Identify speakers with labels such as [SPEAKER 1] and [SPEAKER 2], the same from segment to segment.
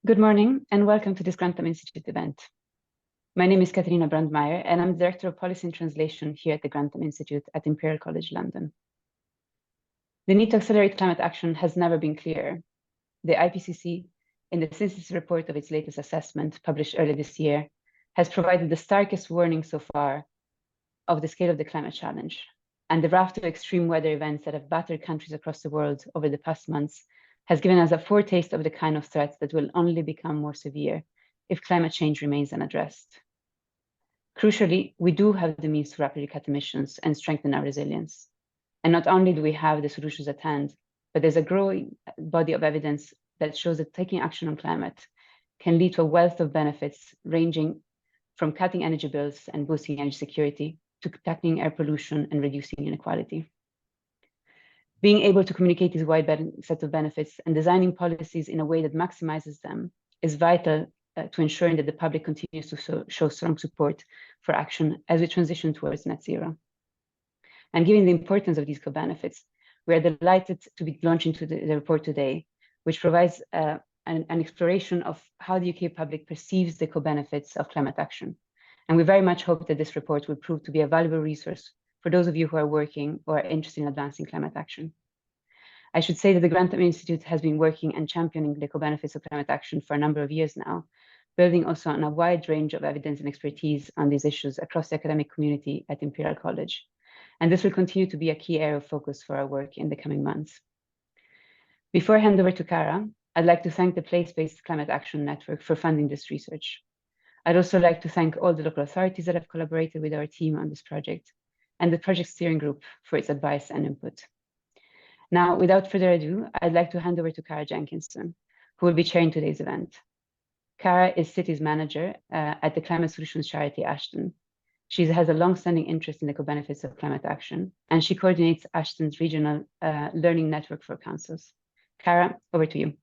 [SPEAKER 1] Good morning and welcome to this Grantham Institute event. My name is Katarina Brandmeier and I'm Director of Policy and Translation here at the Grantham Institute at Imperial College London. The need to accelerate climate action has never been clearer. The IPCC, in the synthesis report of its latest assessment published earlier this year, has provided the starkest warning so far of the scale of the climate challenge. And the raft of extreme weather events that have battered countries across the world over the past months has given us a foretaste of the kind of threats that will only become more severe if climate change remains unaddressed. Crucially, we do have the means to rapidly cut emissions and strengthen our resilience. And not only do we have the solutions at hand, but there's a growing body of evidence that shows that taking action on climate can lead to a wealth of benefits ranging from cutting energy bills and boosting energy security to tackling air pollution and reducing inequality. Being able to communicate these wide set of benefits and designing policies in a way that maximizes them is vital to ensuring that the public continues to show strong support for action as we transition towards net zero. And given the importance of these co-benefits, we are delighted to be launching the report today, which provides an exploration of how the UK public perceives the co-benefits of climate action. And we very much hope that this report will prove to be a valuable resource for those of you who are working or are interested in advancing climate action. I should say that the Grantham Institute has been working and championing the co-benefits of climate action for a number of years now, building also on a wide range of evidence and expertise on these issues across the academic community at Imperial College. And this will continue to be a key area of focus for our work in the coming months. Before I hand over to Cara, I'd like to thank the Place-Based Climate Action Network for funding this research. I'd also like to thank all the local authorities that have collaborated with our team on this project, and the project steering group for its advice and input. Now, without further ado, I'd like to hand over to Cara Jenkinson, who will be chairing today's event. Cara is Cities Manager at the Climate Solutions charity Ashton. She has a long-standing interest in the co-benefits of climate action, and she coordinates Ashton's regional learning network for councils. Cara, over to you.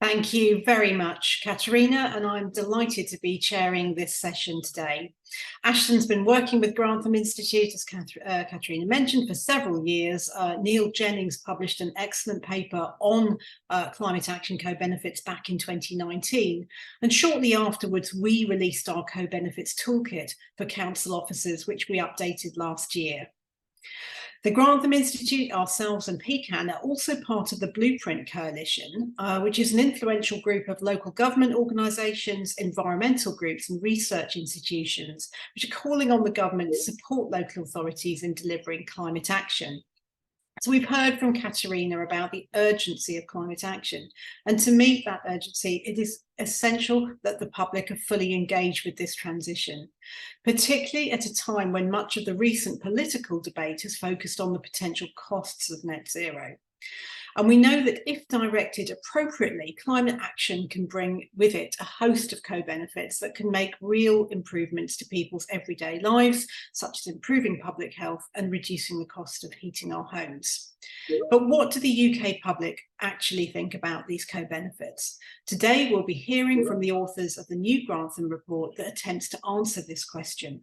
[SPEAKER 2] Thank you very much, Katarina, and I'm delighted to be chairing this session today. Ashton's been working with Grantham Institute, as Katarina mentioned, for several years. Neil Jennings published an excellent paper on climate action co-benefits back in 2019. And shortly afterwards, we released our co-benefits toolkit for council officers, which we updated last year. The Grantham Institute, ourselves and PCAN are also part of the Blueprint Coalition, which is an influential group of local government organisations, environmental groups and research institutions, which are calling on the government to support local authorities in delivering climate action. So we've heard from Katarina about the urgency of climate action, and to meet that urgency, it is essential that the public are fully engaged with this transition, particularly at a time when much of the recent political debate has focused on the potential costs of net zero. And we know that if directed appropriately, climate action can bring with it a host of co-benefits that can make real improvements to people's everyday lives, such as improving public health and reducing the cost of heating our homes. But what do the UK public actually think about these co-benefits? Today, we'll be hearing from the authors of the new Grantham report that attempts to answer this question.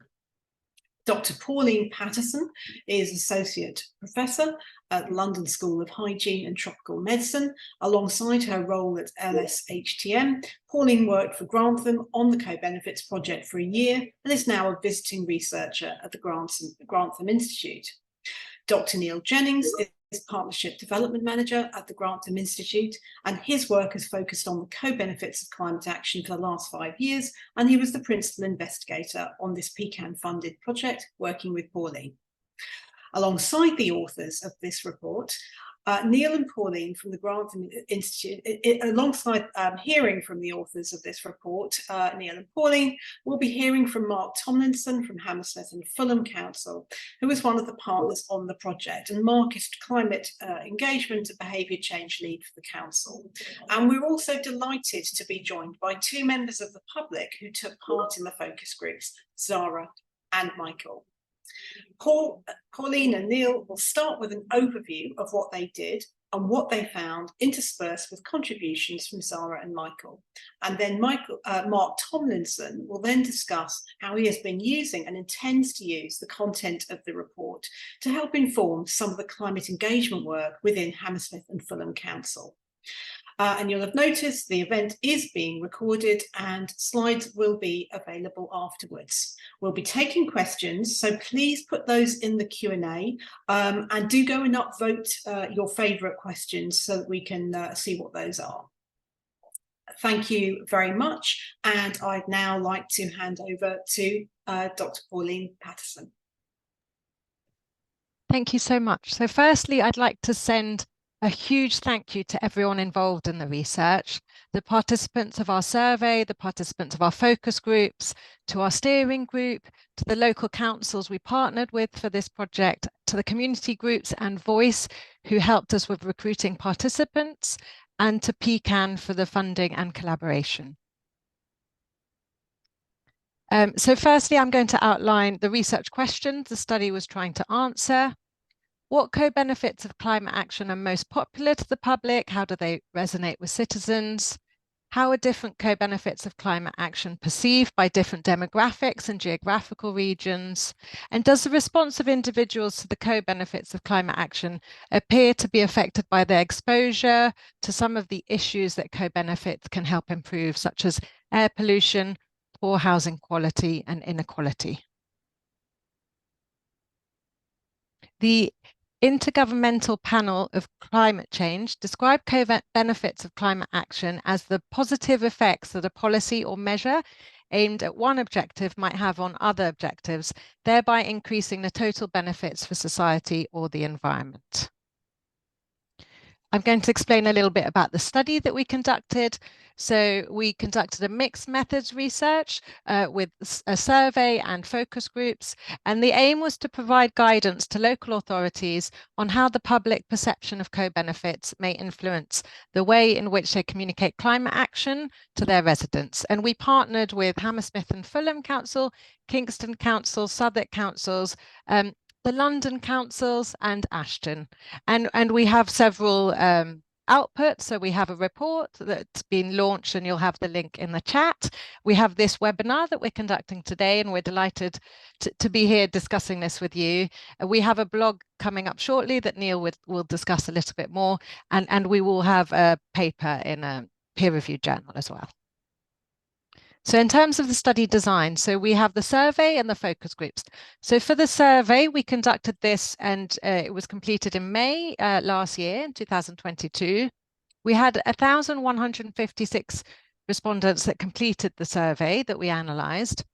[SPEAKER 2] Dr. Pauline Patterson is Associate Professor at London School of Hygiene and Tropical Medicine. Alongside her role at LSHTM, Pauline worked for Grantham on the Co-Benefits project for a year and is now a visiting researcher at the Grantham Institute. Dr. Neil Jennings is Partnership Development Manager at the Grantham Institute, and his work has focused on the co-benefits of climate action for the last 5 years, and he was the principal investigator on this PCAN-funded project, working with Pauline. Alongside the authors of this report, Neil and Pauline from the Grantham Institute, alongside hearing from the authors of this report, Neil and Pauline, will be hearing from Mark Tomlinson from Hammersmith and Fulham Council, who is one of the partners on the project. And Mark is climate engagement and behaviour change lead for the council. And we're also delighted to be joined by 2 members of the public who took part in the focus groups, Zara and Michael. Pauline and Neil will start with an overview of what they did and what they found, interspersed with contributions from Zara and Michael. And then Mark Tomlinson will then discuss how he has been using and intends to use the content of the report to help inform some of the climate engagement work within Hammersmith and Fulham Council. And you'll have noticed the event is being recorded and slides will be available afterwards. We'll be taking questions, so please put those in the Q&A and do go and upvote your favourite questions so that we can see what those are. Thank you very much, and I'd now like to hand over to Dr. Pauline Patterson.
[SPEAKER 3] Thank you so much. So firstly, I'd like to send a huge thank you to everyone involved in the research, the participants of our survey, the participants of our focus groups, to our steering group, to the local councils we partnered with for this project, to the community groups and Voice who helped us with recruiting participants, and to PCAN for the funding and collaboration. So firstly, I'm going to outline the research questions the study was trying to answer. What co-benefits of climate action are most popular to the public? How do they resonate with citizens? How are different co-benefits of climate action perceived by different demographics and geographical regions? And does the response of individuals to the co-benefits of climate action appear to be affected by their exposure to some of the issues that co-benefits can help improve, such as air pollution, poor housing quality, and inequality? The Intergovernmental Panel of Climate Change described co-benefits of climate action as the positive effects that a policy or measure aimed at one objective might have on other objectives, thereby increasing the total benefits for society or the environment. I'm going to explain a little bit about the study that we conducted. So we conducted a mixed methods research with a survey and focus groups, and the aim was to provide guidance to local authorities on how the public perception of co-benefits may influence the way in which they communicate climate action to their residents. And we partnered with Hammersmith and Fulham Council, Kingston Council, Southwark Councils, the London councils, and Ashton. And we have several outputs. So we have a report that's been launched, and you'll have the link in the chat. We have this webinar that we're conducting today, and we're delighted to be here discussing this with you. We have a blog coming up shortly that Neil will discuss a little bit more, and we will have a paper in a peer-reviewed journal as well. So in terms of the study design, so we have the survey and the focus groups. So for the survey, we conducted this, and it was completed in May last year, in 2022. We had 1,156 respondents that completed the survey that we analysed.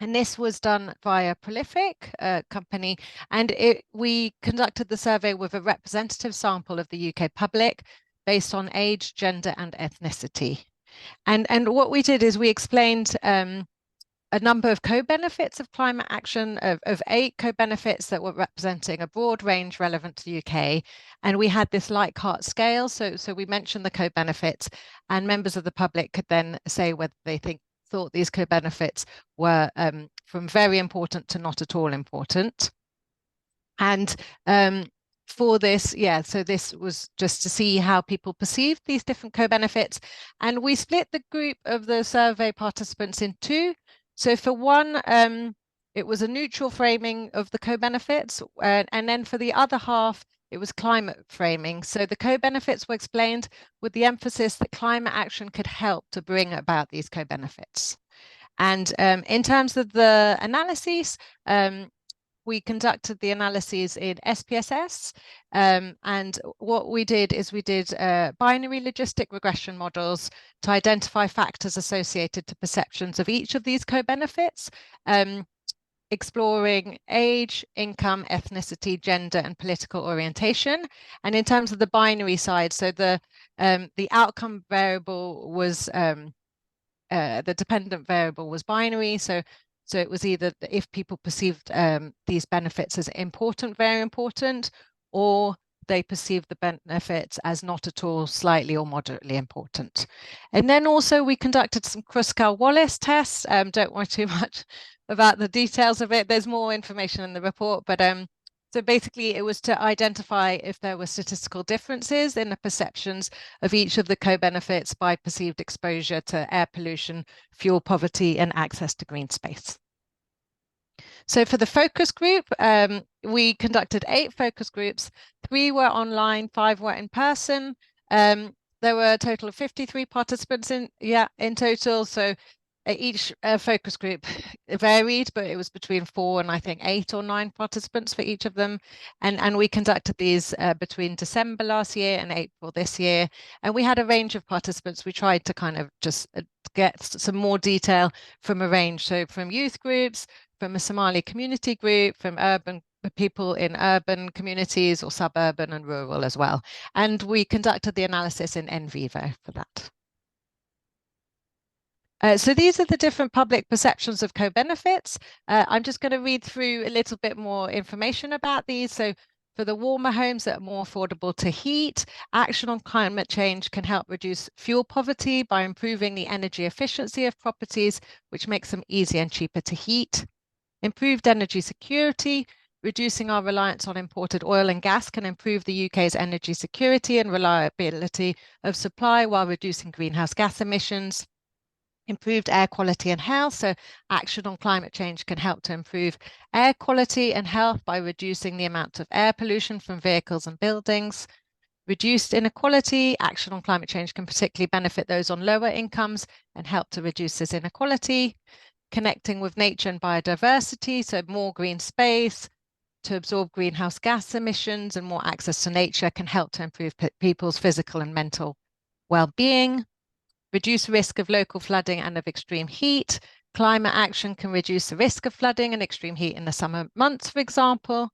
[SPEAKER 3] And this was done via Prolific company, and we conducted the survey with a representative sample of the UK public based on age, gender, and ethnicity. And what we did is we explained a number of co-benefits of climate action, of 8 co-benefits that were representing a broad range relevant to the UK. And we had this Likert scale. So we mentioned the co-benefits, and members of the public could then say whether they thought these co-benefits were from very important to not at all important. And for this, so this was just to see how people perceived these different co-benefits. And we split the group of the survey participants in 2. So for one, it was a neutral framing of the co-benefits. And then for the other half, it was climate framing. So the co-benefits were explained with the emphasis that climate action could help to bring about these co-benefits. And in terms of the analyses, we conducted the analyses in SPSS, and what we did is we did binary logistic regression models to identify factors associated to perceptions of each of these co-benefits, exploring age, income, ethnicity, gender, and political orientation. And in terms of the binary side, so the outcome variable was the dependent variable was binary. So it was either if people perceived these benefits as important, very important, or they perceived the benefits as not at all, slightly or moderately important. And then also we conducted some Kruskal-Wallis tests. Don't worry too much about the details of it. There's more information in the report, but so basically it was to identify if there were statistical differences in the perceptions of each of the co-benefits by perceived exposure to air pollution, fuel poverty, and access to green space. So for the focus group, we conducted 8 focus groups. 3 were online, 5 were in person. The there were a total of 53 participants in total. So each focus group varied, but it was between 4 and I think 8 or 9 participants for each of them. And we conducted these between December last year and April this year. And we had a range of participants. We tried to kind of just get some more detail from a range. So from youth groups, from a Somali community group, from urban people in urban communities or suburban and rural as well. And we conducted the analysis in NVivo for that. So these are the different public perceptions of co-benefits. I'm just going to read through a little bit more information about these. So for the warmer homes that are more affordable to heat, action on climate change can help reduce fuel poverty by improving the energy efficiency of properties, which makes them easier and cheaper to heat. Improved energy security, reducing our reliance on imported oil and gas can improve the UK's energy security and reliability of supply while reducing greenhouse gas emissions. Improved air quality and health. So action on climate change can help to improve air quality and health by reducing the amount of air pollution from vehicles and buildings. Reduced inequality. Action on climate change can particularly benefit those on lower incomes and help to reduce this inequality. Connecting with nature and biodiversity. So more green space to absorb greenhouse gas emissions and more access to nature can help to improve people's physical and mental well-being. Reduce risk of local flooding and of extreme heat. Climate action can reduce the risk of flooding and extreme heat in the summer months, for example.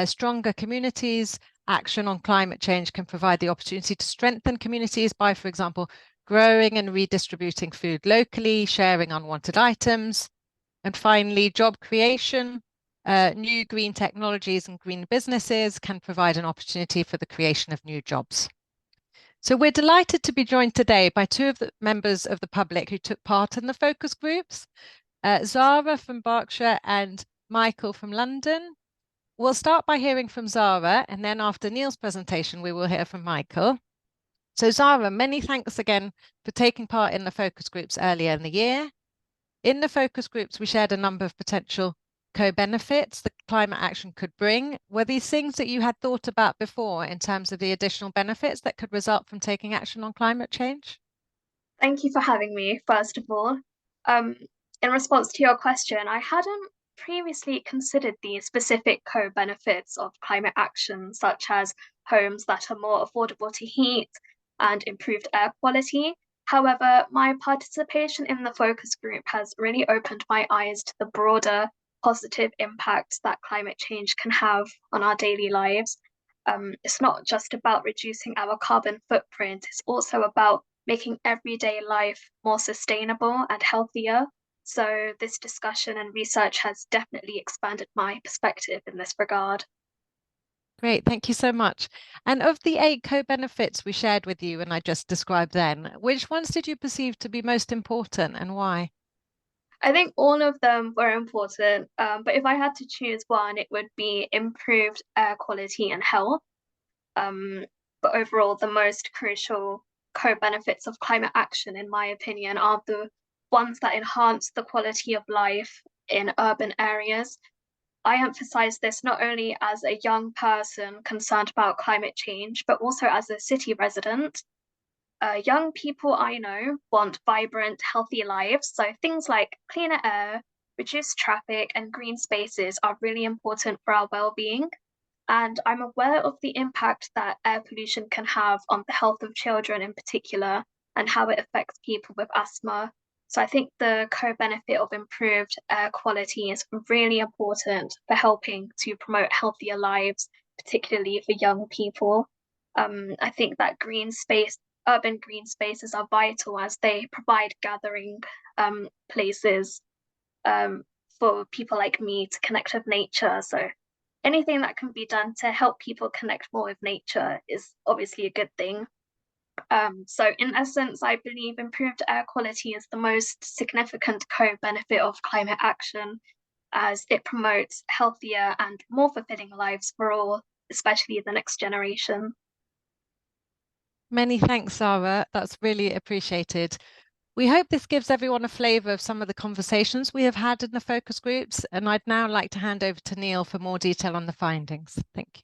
[SPEAKER 3] Stronger communities. Action on climate change can provide the opportunity to strengthen communities by, for example, growing and redistributing food locally, sharing unwanted items. And finally, job creation. New green technologies and green businesses can provide an opportunity for the creation of new jobs. So we're delighted to be joined today by 2 of the members of the public who took part in the focus groups, Zara from Berkshire and Michael from London. We'll start by hearing from Zara, and then after Neil's presentation, we will hear from Michael. So Zara, many thanks again for taking part in the focus groups earlier in the year. In the focus groups, we shared a number of potential co-benefits that climate action could bring. Were these things that you had thought about before in terms of the additional benefits that could result from taking action on climate change?
[SPEAKER 4] Thank you for having me, first of all. In response to your question, I hadn't previously considered the specific co-benefits of climate action, such as homes that are more affordable to heat and improved air quality. However, my participation in the focus group has really opened my eyes to the broader positive impact that climate change can have on our daily lives. It's not just about reducing our carbon footprint, it's also about making everyday life more sustainable and healthier. So this discussion and research has definitely expanded my perspective in this regard.
[SPEAKER 3] Great, thank you so much. And of the 8 co-benefits we shared with you and I just described then, which ones did you perceive to be most important and why?
[SPEAKER 4] I think all of them were important, but if I had to choose one, it would be improved air quality and health. But overall, the most crucial co-benefits of climate action, in my opinion, are the ones that enhance the quality of life in urban areas. I emphasize this not only as a young person concerned about climate change, but also as a city resident. Young people I know want vibrant, healthy lives. So things like cleaner air, reduced traffic, and green spaces are really important for our well-being. And I'm aware of the impact that air pollution can have on the health of children in particular, and how it affects people with asthma. So I think the co-benefit of improved air quality is really important for helping to promote healthier lives, particularly for young people. I think that urban green spaces are vital as they provide gathering places for people like me to connect with nature. So anything that can be done to help people connect more with nature is obviously a good thing. So in essence, I believe improved air quality is the most significant co-benefit of climate action, as it promotes healthier and more fulfilling lives for all, especially the next generation.
[SPEAKER 3] Many thanks, Zara. That's really appreciated. We hope this gives everyone a flavour of some of the conversations we have had in the focus groups, and I'd now like to hand over to Neil for more detail on the findings. Thank you.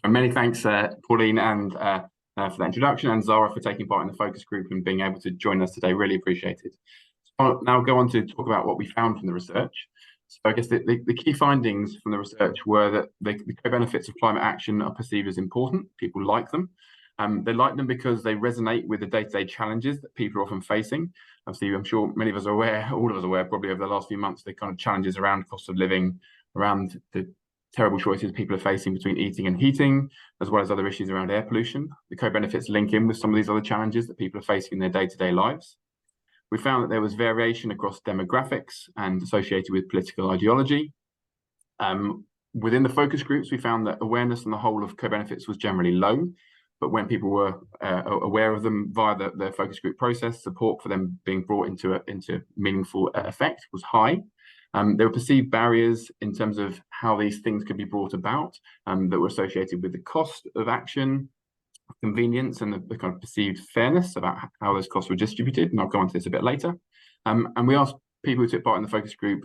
[SPEAKER 5] Many thanks, Pauline, and for that introduction, and Zara for taking part in the focus group and being able to join us today. Really appreciate it. So I'll now go on to talk about what we found from the research. So I guess the key findings from the research were that the co-benefits of climate action are perceived as important. People like them. They like them because they resonate with the day-to-day challenges that people are often facing. Obviously, I'm sure many of us are aware, all of us are aware, probably over the last few months, the kind of challenges around cost of living, around the terrible choices people are facing between eating and heating, as well as other issues around air pollution. The co-benefits link in with some of these other challenges that people are facing in their day-to-day lives. We found that there was variation across demographics and associated with political ideology. Within the focus groups, we found that awareness on the whole of co-benefits was generally low, but when people were aware of them via the focus group process, support for them being brought into meaningful effect was high. There were perceived barriers in terms of how these things could be brought about that were associated with the cost of action, convenience, and the kind of perceived fairness about how those costs were distributed. And I'll go on to this a bit later. And we asked people who took part in the focus group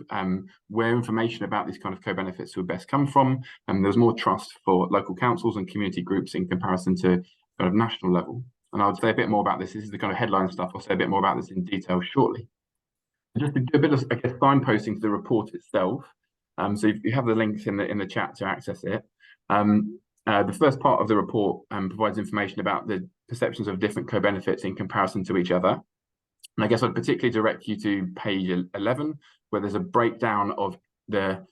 [SPEAKER 5] where information about these kind of co-benefits would best come from. And there was more trust for local councils and community groups in comparison to kind of national level. And I'll say a bit more about this. This is the kind of headline stuff. I'll say a bit more about this in detail shortly. Just to do a bit of, I guess, signposting to the report itself. So you have the links in the chat to access it. The first part of the report provides information about the perceptions of different co-benefits in comparison to each other. And I guess I'd particularly direct you to page 11, where there's a breakdown of the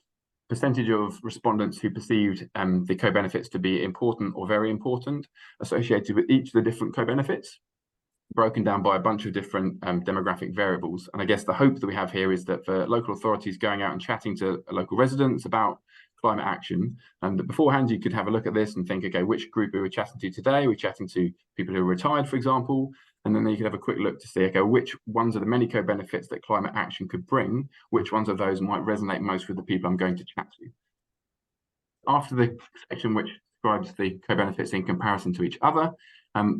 [SPEAKER 5] percentage of respondents who perceived the co-benefits to be important or very important associated with each of the different co-benefits, broken down by a bunch of different demographic variables. And I guess the hope that we have here is that for local authorities going out and chatting to local residents about climate action, and that beforehand you could have a look at this and think, okay, which group are we chatting to today? We're chatting to people who are retired, for example, and then you could have a quick look to see, okay, which ones are the many co-benefits that climate action could bring, which ones of those might resonate most with the people I'm going to chat to. After the section which describes the co-benefits in comparison to each other,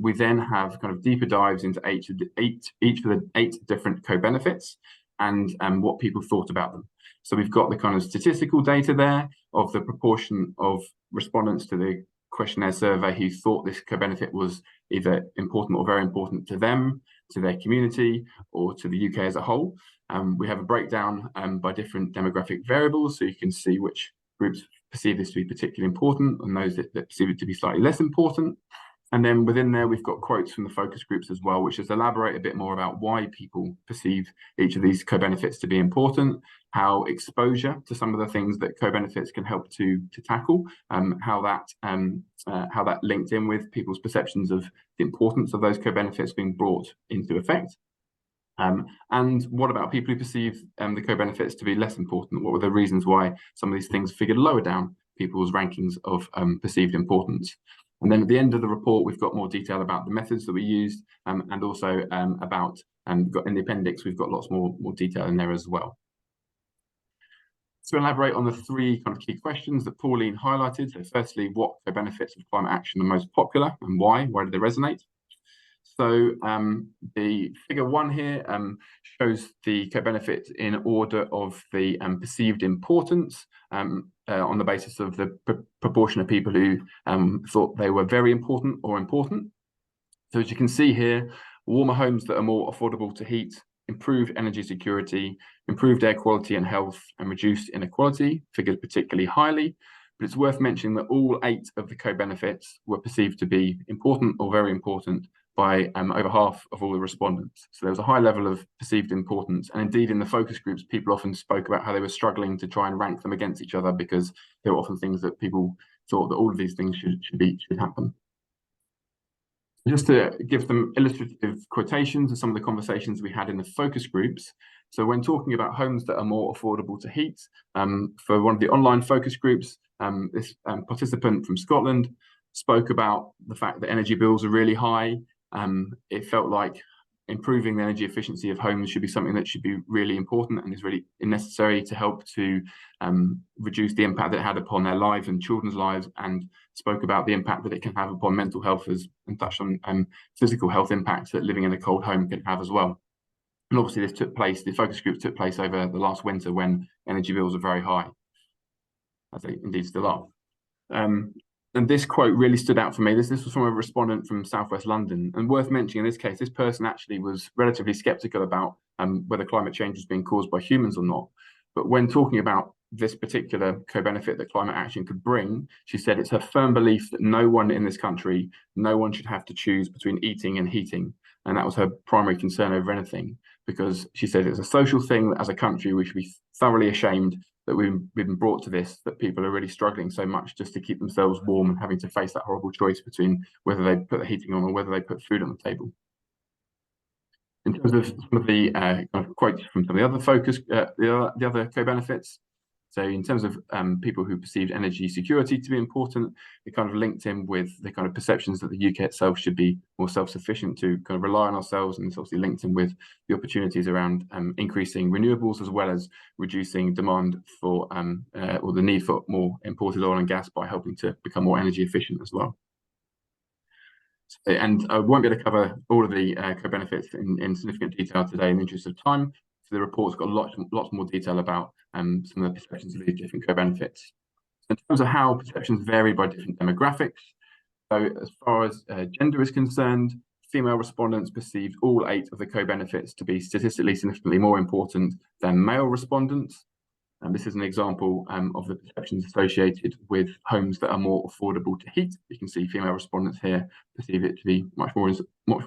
[SPEAKER 5] we then have kind of deeper dives into each of the 8 different co-benefits and what people thought about them. So we've got the kind of statistical data there of the proportion of respondents to the questionnaire survey who thought this co-benefit was either important or very important to them, to their community, or to the UK as a whole. We have a breakdown by different demographic variables, so you can see which groups perceive this to be particularly important and those that perceive it to be slightly less important. And then within there, we've got quotes from the focus groups as well, which just elaborate a bit more about why people perceive each of these co-benefits to be important, how exposure to some of the things that co-benefits can help to tackle, how that linked in with people's perceptions of the importance of those co-benefits being brought into effect. And what about people who perceive the co-benefits to be less important? What were the reasons why some of these things figured lower down people's rankings of perceived importance? And then at the end of the report, we've got more detail about the methods that we used, and also about, in the appendix, we've got lots more detail in there as well. To elaborate on the 3 kind of key questions that Pauline highlighted. So firstly, what co-benefits of climate action are most popular and why? Why do they resonate? So the figure 1 here shows the co-benefits in order of the perceived importance on the basis of the proportion of people who thought they were very important or important. So as you can see here, warmer homes that are more affordable to heat, improved energy security, improved air quality and health, and reduced inequality figured particularly highly. But it's worth mentioning that all 8 of the co-benefits were perceived to be important or very important by over half of all the respondents. So there was a high level of perceived importance. And indeed, in the focus groups, people often spoke about how they were struggling to try and rank them against each other because there were often things that people thought that all of these things should happen. Just to give some illustrative quotations of some of the conversations we had in the focus groups. So when talking about homes that are more affordable to heat, for one of the online focus groups, this participant from Scotland spoke about the fact that energy bills are really high. It felt like improving the energy efficiency of homes should be something that should be really important and is really necessary to help to reduce the impact that it had upon their lives and children's lives, and spoke about the impact that it can have upon mental health and touched on physical health impacts that living in a cold home can have as well. And obviously this took place, the focus group took place over the last winter when energy bills are very high, as they indeed still are. And this quote really stood out for me. This was from a respondent from Southwest London. And worth mentioning in this case, this person actually was relatively skeptical about whether climate change was being caused by humans or not. But when talking about this particular co-benefit that climate action could bring, she said it's her firm belief that no one in this country, no one should have to choose between eating and heating. And that was her primary concern over anything, because she said it's a social thing that as a country we should be thoroughly ashamed that we've been brought to this, that people are really struggling so much just to keep themselves warm and having to face that horrible choice between whether they put the heating on or whether they put food on the table. In terms of some of the kind of quotes from some of the other focus, the other co-benefits. So in terms of people who perceived energy security to be important, it kind of linked in with the kind of perceptions that the UK itself should be more self-sufficient to kind of rely on ourselves, and it's obviously linked in with the opportunities around increasing renewables as well as reducing demand for or the need for more imported oil and gas by helping to become more energy efficient as well. And I won't be able to cover all of the co-benefits in significant detail today in the interest of time. So the report's got lots more detail about some of the perceptions of these different co-benefits. In terms of how perceptions vary by different demographics, so as far as gender is concerned, female respondents perceived all 8 of the co-benefits to be statistically significantly more important than male respondents. And this is an example of the perceptions associated with homes that are more affordable to heat. You can see female respondents here perceive it to be much more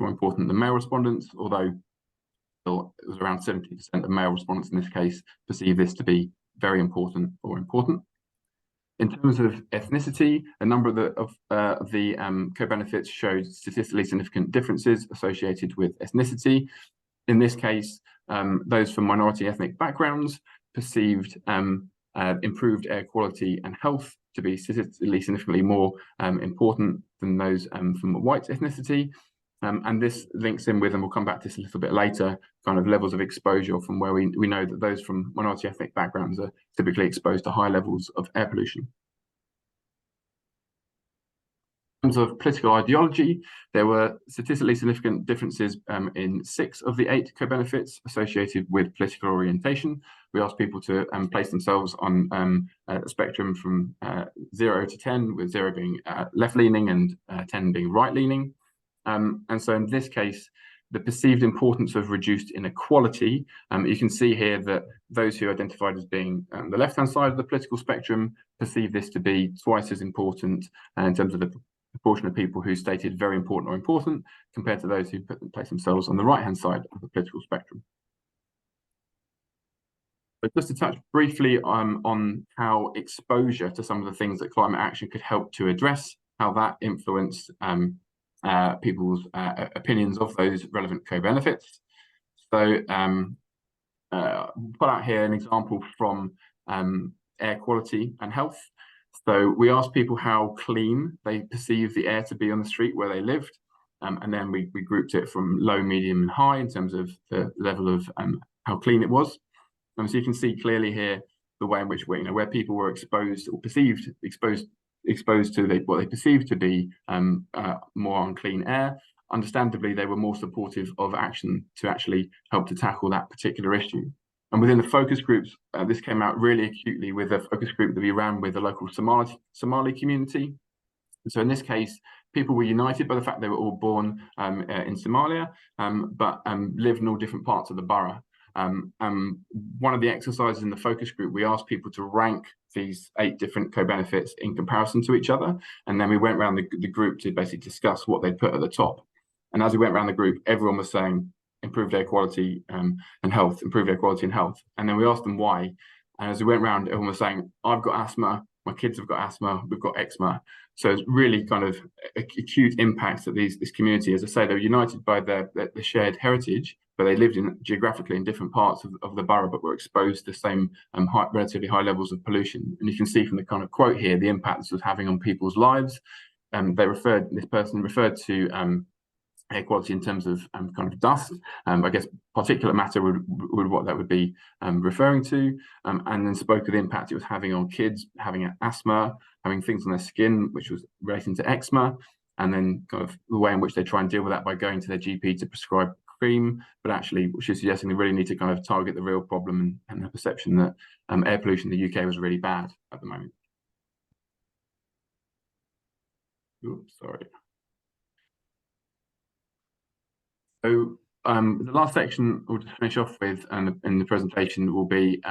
[SPEAKER 5] important than male respondents, although still it was around 70% of male respondents in this case perceive this to be very important or important. In terms of ethnicity, a number of the co-benefits showed statistically significant differences associated with ethnicity. In this case, those from minority ethnic backgrounds perceived improved air quality and health to be statistically significantly more important than those from white ethnicity. And this links in with, and we'll come back to this a little bit later, kind of levels of exposure from where we know that those from minority ethnic backgrounds are typically exposed to high levels of air pollution. In terms of political ideology, there were statistically significant differences in 6 of the 8 co-benefits associated with political orientation. We asked people to place themselves on a spectrum from 0 to 10, with 0 being left-leaning and 10 being right-leaning. And so in this case, the perceived importance of reduced inequality, you can see here that those who identified as being the left-hand side of the political spectrum perceive this to be twice as important in terms of the proportion of people who stated very important or important compared to those who place themselves on the right-hand side of the political spectrum. But just to touch briefly on how exposure to some of the things that climate action could help to address, how that influenced people's opinions of those relevant co-benefits. So put out here an example from air quality and health. So we asked people how clean they perceive the air to be on the street where they lived, and then we grouped it from low, medium, and high in terms of the level of how clean it was. So you can see clearly here the way in which where people were exposed or exposed to what they perceived to be more unclean air. Understandably, they were more supportive of action to actually help to tackle that particular issue. And within the focus groups, this came out really acutely with a focus group that we ran with the local Somali community. And so in this case, people were united by the fact they were all born in Somalia, but lived in all different parts of the borough. One of the exercises in the focus group, we asked people to rank these 8 different co-benefits in comparison to each other. And then we went around the group to basically discuss what they put at the top. And as we went around the group, everyone was saying improved air quality and health, improved air quality and health. And then we asked them why. And as we went around, everyone was saying, I've got asthma, my kids have got asthma, we've got eczema. So it's really kind of acute impacts that this community, as I say, they were united by the shared heritage, but they lived geographically in different parts of the borough, but were exposed to the same relatively high levels of pollution. And you can see from the kind of quote here, the impact this was having on people's lives. This person referred to air quality in terms of kind of dust. I guess particulate matter would what that would be referring to, and then spoke of the impact it was having on kids, having asthma, having things on their skin, which was relating to eczema, and then kind of the way in which they try and deal with that by going to their GP to prescribe cream, but actually which is suggesting they really need to kind of target the real problem and the perception that air pollution in the UK was really bad at the moment. Oops, sorry. So the last section we'll just finish off with, and in the presentation will be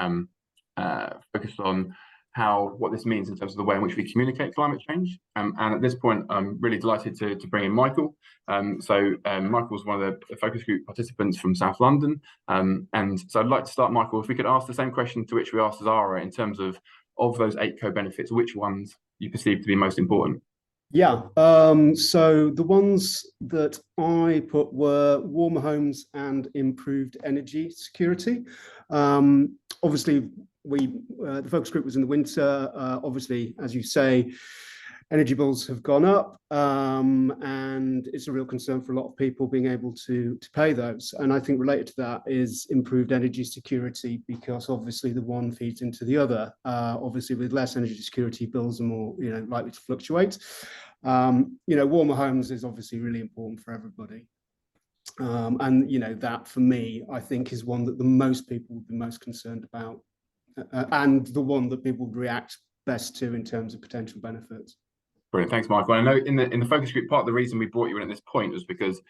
[SPEAKER 5] focused on what this means in terms of the way in which we communicate climate change. And at this point, I'm really delighted to bring in Michael. Michael was one of the focus group participants from South London. And so I'd like to start, Michael, if we could ask the same question to which we asked Zara in terms of those 8 co-benefits, which ones you perceive to be most important?
[SPEAKER 6] Yeah, so the ones that I put were warmer homes and improved energy security. Obviously, the focus group was in the winter. Obviously, as you say, energy bills have gone up, and it's a real concern for a lot of people being able to pay those. And I think related to that is improved energy security, because obviously the one feeds into the other. Obviously, with less energy security, bills are more likely to fluctuate. Warmer homes is obviously really important for everybody. And that for me, I think, is one that the most people would be most concerned about, and the one that people would react best to in terms of potential benefits.
[SPEAKER 5] Brilliant, thanks, Michael. I know in the focus group, part of the reason we brought you in at this point was because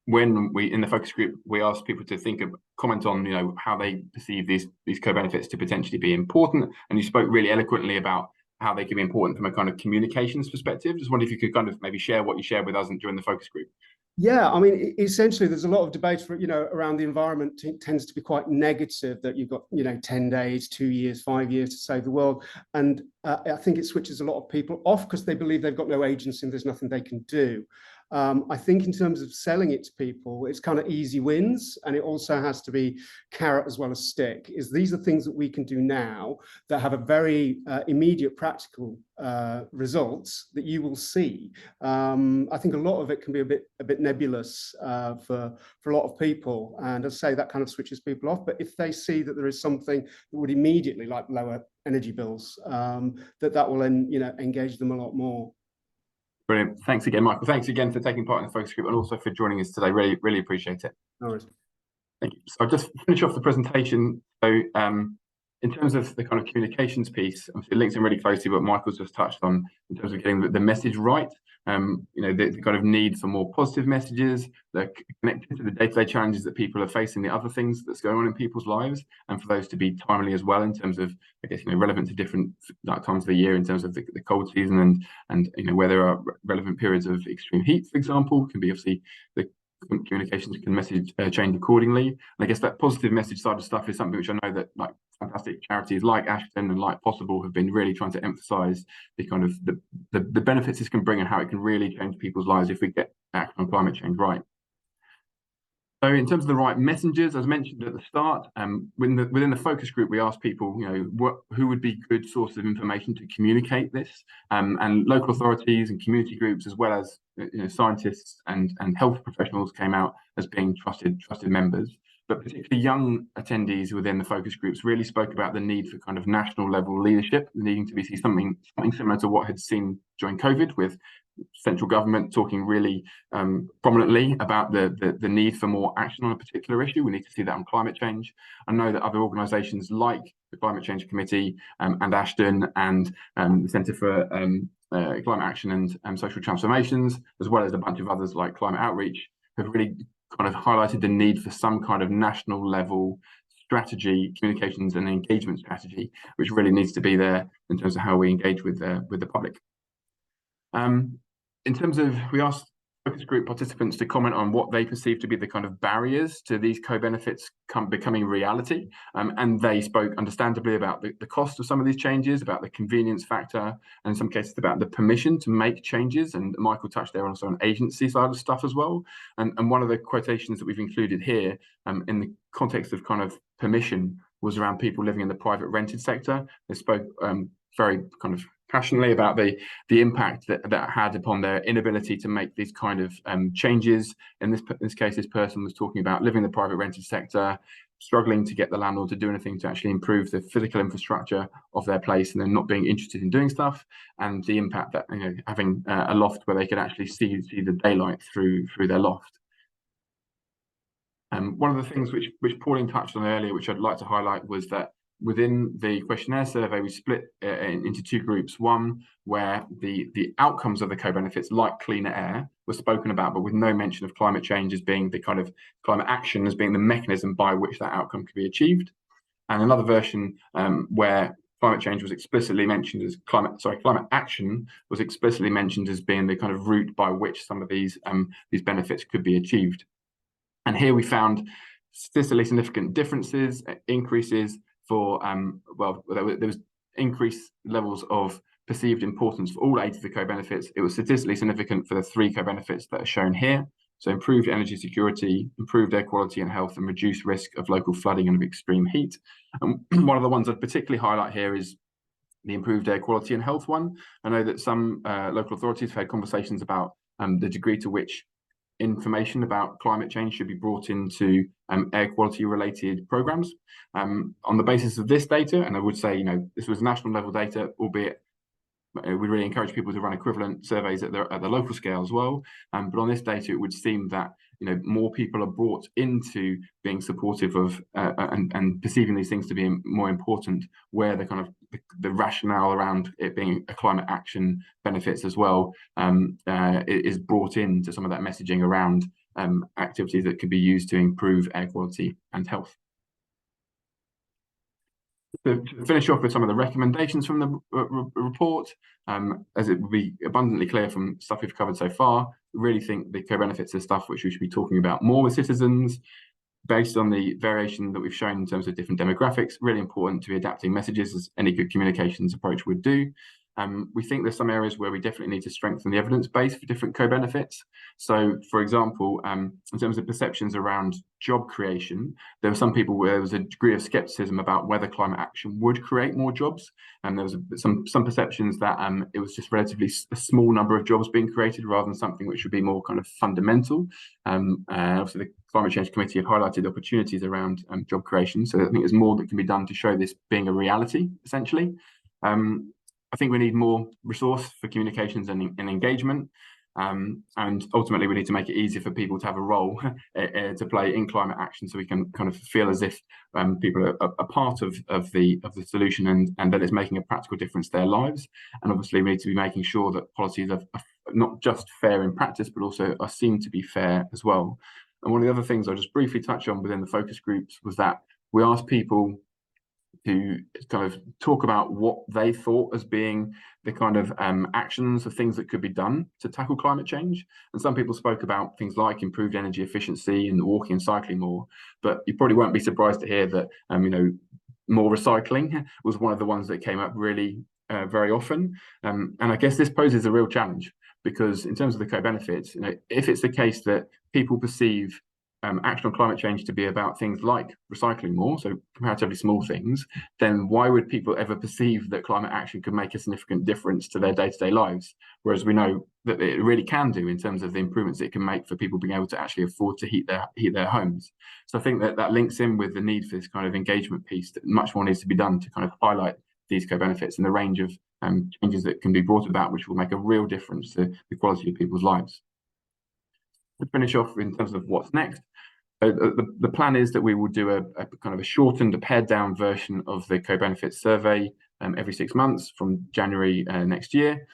[SPEAKER 5] when in the focus group, we asked people to comment on how they perceive these co-benefits to potentially be important, and you spoke really eloquently about how they can be important from a kind of communications perspective. Just wonder if you could kind of maybe share what you shared with us during the focus group.
[SPEAKER 6] Yeah, I mean, essentially, there's a lot of debate around the environment. It tends to be quite negative, that you've got 10 days, 2 years, 5 years to save the world, and I think it switches a lot of people off because they believe they've got no agency and there's nothing they can do. I think in terms of selling it to people, it's kind of easy wins, and it also has to be carrot as well as stick. These are things that we can do now that have a very immediate practical results that you will see. I think a lot of it can be a bit nebulous for a lot of people, and as I say, that kind of switches people off. But if they see that there is something that would immediately, like lower energy bills, that will then engage them a lot more.
[SPEAKER 5] Brilliant. Thanks again, Michael. Thanks again for taking part in the focus group and also for joining us today. Really, really appreciate it.
[SPEAKER 6] No worries.
[SPEAKER 5] Thank you. So I'll just finish off the presentation. So in terms of the kind of communications piece, it links in really closely what Michael's just touched on in terms of getting the message right. The kind of need for more positive messages that connected to the day-to-day challenges that people are facing, the other things that's going on in people's lives, and for those to be timely as well in terms of, I guess, relevant to different times of the year in terms of the cold season and where there are relevant periods of extreme heat, for example, can be obviously the communications can message change accordingly. And I guess that positive message side of stuff is something which I know that fantastic charities like Ashton and like Possible have been really trying to emphasize the kind of the benefits this can bring and how it can really change people's lives if we get action on climate change right. So in terms of the right messengers, as mentioned at the start, within the focus group, we asked people, who would be good sources of information to communicate this, and local authorities and community groups, as well as scientists and health professionals, came out as being trusted members. But particularly young attendees within the focus groups really spoke about the need for kind of national level leadership, needing to be something similar to what had seen during COVID, with central government talking really prominently about the need for more action on a particular issue. We need to see that on climate change. I know that other organisations like the Climate Change Committee and Ashton and the Centre for Climate Action and Social Transformations, as well as a bunch of others like Climate Outreach, have really kind of highlighted the need for some kind of national level strategy, communications and engagement strategy, which really needs to be there in terms of how we engage with the public. In terms of, we asked focus group participants to comment on what they perceive to be the kind of barriers to these co-benefits becoming reality. And they spoke understandably about the cost of some of these changes, about the convenience factor, and in some cases about the permission to make changes. And Michael touched there also on agency side of stuff as well. And one of the quotations that we've included here in the context of kind of permission was around people living in the private rented sector. They spoke very kind of passionately about the impact that had upon their inability to make these kind of changes. In this case, this person was talking about living in the private rented sector, struggling to get the landlord to do anything to actually improve the physical infrastructure of their place, and then not being interested in doing stuff, and the impact that having a loft where they could actually see the daylight through their loft. One of the things which Pauline touched on earlier, which I'd like to highlight, was that within the questionnaire survey, we split into two groups. One where the outcomes of the co-benefits, like cleaner air, were spoken about, but with no mention of climate change as being the kind of climate action as being the mechanism by which that outcome could be achieved. And another version where climate change was explicitly mentioned as climate action was explicitly mentioned as being the kind of route by which some of these benefits could be achieved. And here we found statistically significant differences, increases for there was increased levels of perceived importance for all 8 of the co-benefits. It was statistically significant for the 3 co-benefits that are shown here. So improved energy security, improved air quality and health, and reduced risk of local flooding and of extreme heat. And one of the ones I'd particularly highlight here is the improved air quality and health one. I know that some local authorities have had conversations about the degree to which information about climate change should be brought into air quality related programs. On the basis of this data, and I would say, this was national level data, albeit we really encourage people to run equivalent surveys at the local scale as well. But on this data, it would seem that more people are brought into being supportive of and perceiving these things to be more important, where the kind of the rationale around it being a climate action benefits as well is brought into some of that messaging around activities that could be used to improve air quality and health. To finish off with some of the recommendations from the report, as it will be abundantly clear from stuff we've covered so far, we really think the co-benefits are stuff which we should be talking about more with citizens, based on the variation that we've shown in terms of different demographics. Really important to be adapting messages, as any good communications approach would do. We think there's some areas where we definitely need to strengthen the evidence base for different co-benefits. So, for example, in terms of perceptions around job creation, there were some people where there was a degree of skepticism about whether climate action would create more jobs. And there was some perceptions that it was just relatively a small number of jobs being created rather than something which would be more kind of fundamental. Obviously, the Climate Change Committee have highlighted opportunities around job creation. So I think there's more that can be done to show this being a reality, essentially. I think we need more resource for communications and engagement. And ultimately, we need to make it easier for people to have a role to play in climate action, so we can kind of feel as if people are a part of the solution and that it's making a practical difference to their lives. And obviously, we need to be making sure that policies are not just fair in practice, but also are seen to be fair as well. And one of the other things I'll just briefly touch on within the focus groups was that we asked people to kind of talk about what they thought as being the kind of actions or things that could be done to tackle climate change. And some people spoke about things like improved energy efficiency and walking and cycling more, but you probably won't be surprised to hear that more recycling was one of the ones that came up really very often. And I guess this poses a real challenge, because in terms of the co-benefits, if it's the case that people perceive action on climate change to be about things like recycling more, so comparatively small things, then why would people ever perceive that climate action could make a significant difference to their day-to-day lives? Whereas we know that it really can do in terms of the improvements it can make for people being able to actually afford to heat their homes. So I think that links in with the need for this kind of engagement piece, that much more needs to be done to kind of highlight these co-benefits and the range of changes that can be brought about, which will make a real difference to the quality of people's lives. To finish off in terms of what's next, the plan is that we will do a kind of a shortened, pared down version of the co-benefits survey every 6 months from January next year.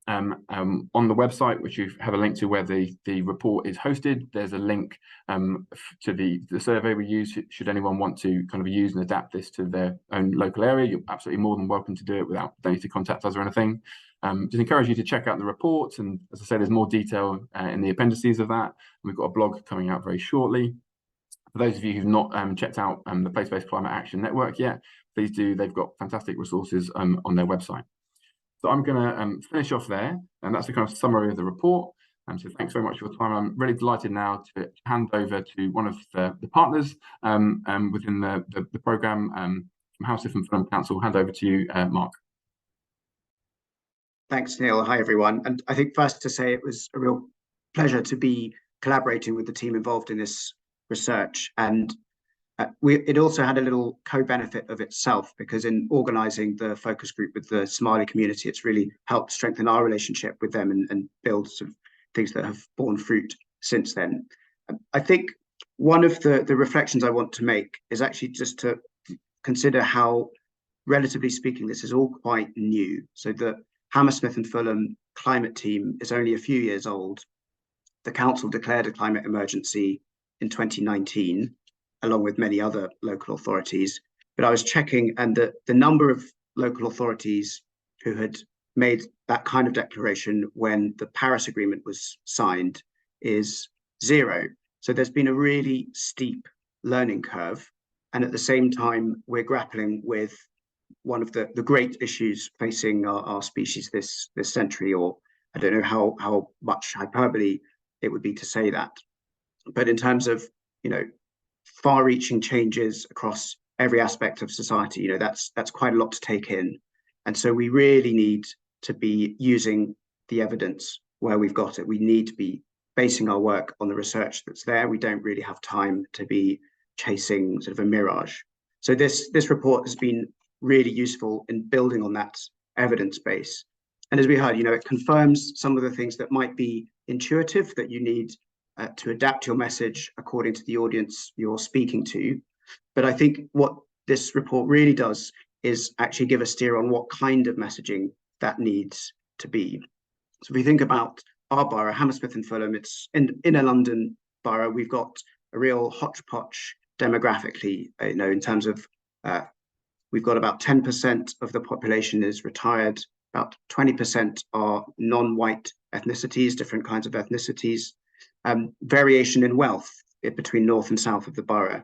[SPEAKER 5] On the website, which you have a link to where the report is hosted, there's a link to the survey we use. Should anyone want to kind of use and adapt this to their own local area, you're absolutely more than welcome to do it without don't need to contact us or anything. Just encourage you to check out the report, and as I said, there's more detail in the appendices of that. We've got a blog coming out very shortly. For those of you who've not checked out the Place-Based Climate Action Network yet, please do. They've got fantastic resources on their website. So I'm going to finish off there, and that's the kind of summary of the report. So thanks very much for your time. I'm really delighted now to hand over to one of the partners within the programme, from Housewife and Fulham Council. Hand over to you, Mark.
[SPEAKER 7] Thanks, Neil. Hi, everyone. And I think first to say it was a real pleasure to be collaborating with the team involved in this research. And it also had a little co-benefit of itself, because in organising the focus group with the Somali community, it's really helped strengthen our relationship with them and build sort of things that have borne fruit since then. I think one of the reflections I want to make is actually just to consider how, relatively speaking, this is all quite new. So the Hammersmith and Fulham climate team is only a few years old. The council declared a climate emergency in 2019, along with many other local authorities. But I was checking, and the number of local authorities who had made that kind of declaration when the Paris Agreement was signed is 0. So there's been a really steep learning curve. And at the same time, we're grappling with one of the great issues facing our species this century, or I don't know how much hyperbole it would be to say that. But in terms of, far-reaching changes across every aspect of society, that's quite a lot to take in. And so we really need to be using the evidence where we've got it. We need to be basing our work on the research that's there. We don't really have time to be chasing sort of a mirage. So this report has been really useful in building on that evidence base. And as we heard, it confirms some of the things that might be intuitive, that you need to adapt your message according to the audience you're speaking to. But I think what this report really does is actually give a steer on what kind of messaging that needs to be. So if we think about our borough, Hammersmith and Fulham, it's in a London borough. We've got a real hodgepodge demographically, in terms of we've got about 10% of the population is retired, about 20% are non-white ethnicities, different kinds of ethnicities, variation in wealth between north and south of the borough.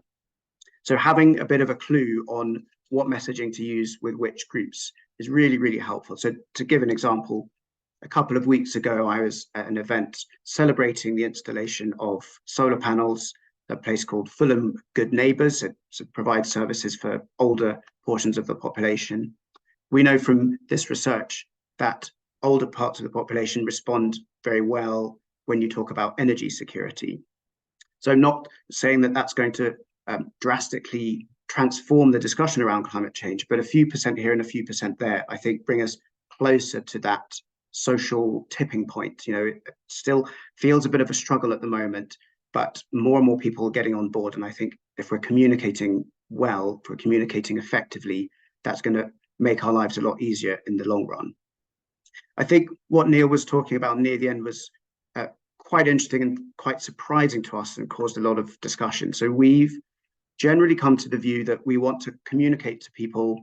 [SPEAKER 7] So having a bit of a clue on what messaging to use with which groups is really, really helpful. So to give an example, a couple of weeks ago, I was at an event celebrating the installation of solar panels at a place called Fulham Good Neighbours. It provides services for older portions of the population. We know from this research that older parts of the population respond very well when you talk about energy security. So I'm not saying that that's going to drastically transform the discussion around climate change, but a few percent here and a few percent there, I think, bring us closer to that social tipping point. It still feels a bit of a struggle at the moment, but more and more people are getting on board. And I think if we're communicating well, if we're communicating effectively, that's going to make our lives a lot easier in the long run. I think what Neil was talking about near the end was quite interesting and quite surprising to us and caused a lot of discussion. So we've generally come to the view that we want to communicate to people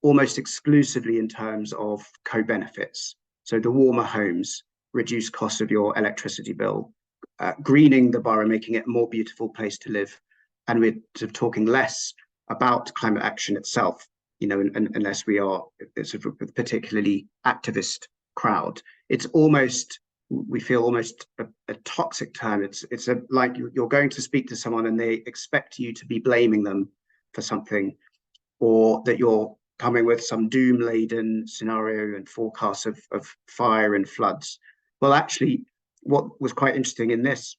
[SPEAKER 7] almost exclusively in terms of co-benefits. So the warmer homes, reduced cost of your electricity bill, greening the borough, making it a more beautiful place to live. And we're sort of talking less about climate action itself, unless we are sort of a particularly activist crowd. It's almost, we feel almost a toxic term. It's like you're going to speak to someone and they expect you to be blaming them for something, or that you're coming with some doom-laden scenario and forecasts of fire and floods. Well, actually, what was quite interesting in this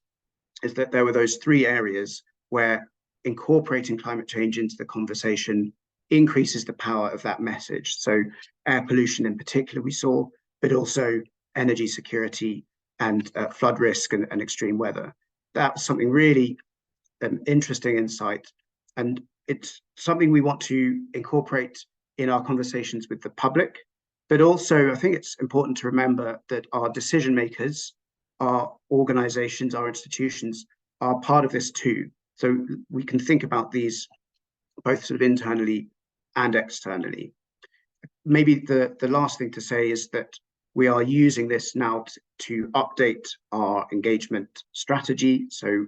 [SPEAKER 7] is that there were those 3 areas where incorporating climate change into the conversation increases the power of that message. So air pollution in particular we saw, but also energy security and flood risk and extreme weather. That's something really interesting insight. And it's something we want to incorporate in our conversations with the public. But also, I think it's important to remember that our decision makers, our organizations, our institutions are part of this too. So we can think about these both sort of internally and externally. Maybe the last thing to say is that we are using this now to update our engagement strategy. So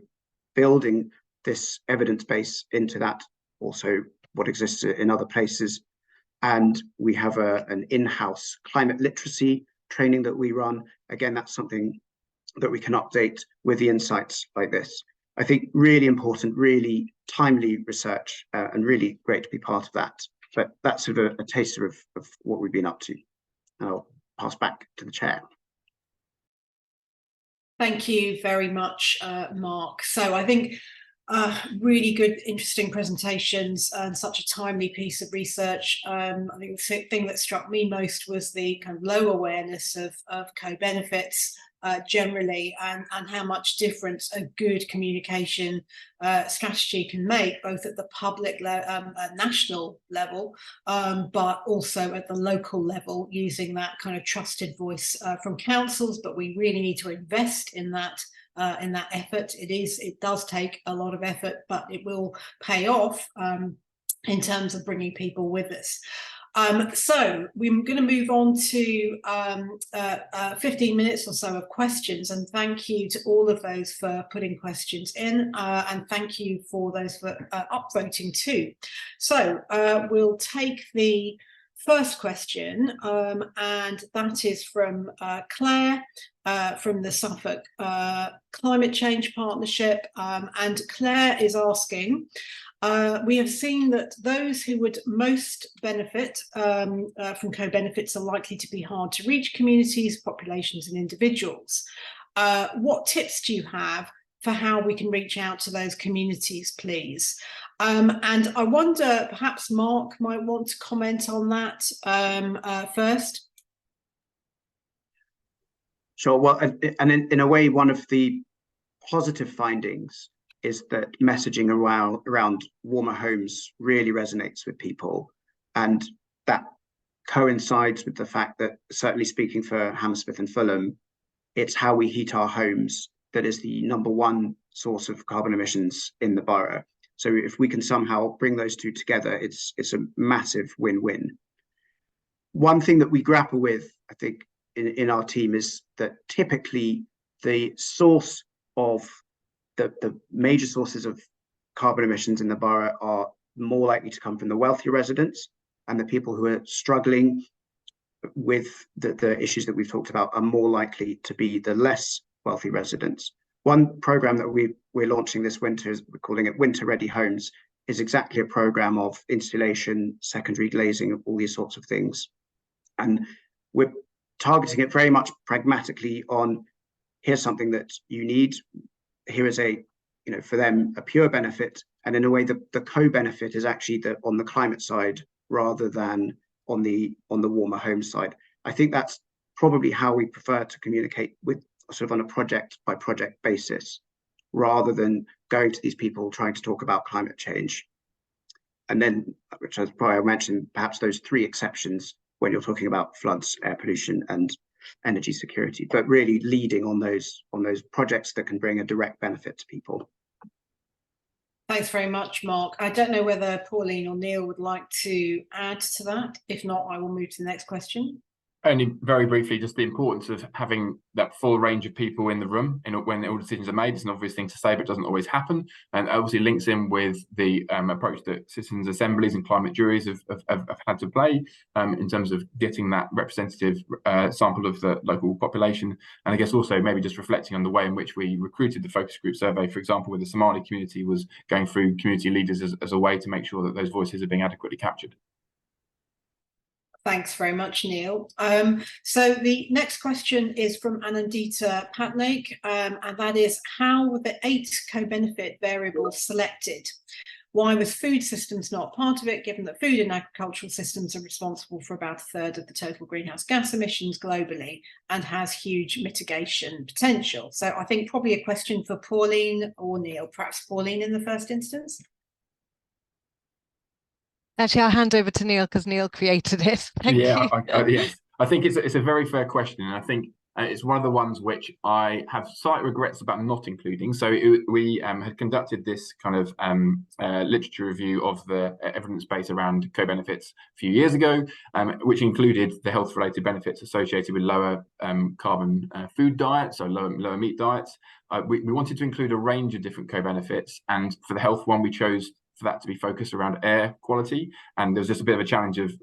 [SPEAKER 7] building this evidence base into that, also what exists in other places. And we have an in-house climate literacy training that we run. Again, that's something that we can update with the insights like this. I think really important, really timely research, and really great to be part of that. But that's sort of a taster of what we've been up to. And I'll pass back to the chair.
[SPEAKER 2] Thank you very much, Mark. So I think really good, interesting presentations and such a timely piece of research. I think the thing that struck me most was the kind of low awareness of co-benefits generally, and how much difference a good communication strategy can make, both at the public national level, but also at the local level, using that kind of trusted voice from councils. But we really need to invest in that effort. It does take a lot of effort, but it will pay off in terms of bringing people with us. So we're going to move on to 15 minutes or so of questions, and thank you to all of those for putting questions in, and thank you for those for upvoting too. So we'll take the first question, and that is from Claire from the Suffolk Climate Change Partnership, and Claire is asking, we have seen that those who would most benefit from co-benefits are likely to be hard to reach communities, populations and individuals. What tips do you have for how we can reach out to those communities, please? And I wonder, perhaps Mark might want to comment on that first.
[SPEAKER 7] Sure. Well, and in a way, one of the positive findings is that messaging around warmer homes really resonates with people, and that coincides with the fact that, certainly speaking for Hammersmith and Fulham, it's how we heat our homes that is the #1 source of carbon emissions in the borough. So if we can somehow bring those two together, it's a massive win-win. One thing that we grapple with, I think, in our team is that typically the source of the major sources of carbon emissions in the borough are more likely to come from the wealthier residents, and the people who are struggling with the issues that we've talked about are more likely to be the less wealthy residents. One program that we're launching this winter, we're calling it Winter Ready Homes, is exactly a program of installation, secondary glazing, all these sorts of things. And we're targeting it very much pragmatically on, here's something that you need, here is for them, a pure benefit, and in a way the co-benefit is actually on the climate side rather than on the warmer home side. I think that's probably how we prefer to communicate, with sort of on a project by project basis, rather than going to these people trying to talk about climate change. And then, which as prior mentioned, perhaps those 3 exceptions when you're talking about floods, air pollution and energy security, but really leading on those projects that can bring a direct benefit to people.
[SPEAKER 2] Thanks very much, Mark. I don't know whether Pauline or Neil would like to add to that. If not, I will move to the next question.
[SPEAKER 5] Only very briefly, just the importance of having that full range of people in the room when all decisions are made. It's an obvious thing to say, but it doesn't always happen. And obviously links in with the approach that citizens' assemblies and climate juries have had to play in terms of getting that representative sample of the local population. And I guess also maybe just reflecting on the way in which we recruited the focus group survey, for example, with the Somali community, was going through community leaders as a way to make sure that those voices are being adequately captured.
[SPEAKER 2] Thanks very much, Neil. So the next question is from Anandita Patnaik, and that is, how were the 8 co-benefit variables selected? Why was food systems not part of it, given that food and agricultural systems are responsible for about 1/3 of the total greenhouse gas emissions globally and has huge mitigation potential? So I think probably a question for Pauline or Neil, perhaps Pauline in the first instance.
[SPEAKER 3] Actually, I'll hand over to Neil because Neil created it. Thank you.
[SPEAKER 5] Yes, I think it's a very fair question, and I think it's one of the ones which I have slight regrets about not including. So we had conducted this kind of literature review of the evidence base around co-benefits a few years ago, which included the health-related benefits associated with lower carbon food diets, so lower meat diets. We wanted to include a range of different co-benefits, and for the health one, we chose for that to be focused around air quality. And there was just a bit of a challenge of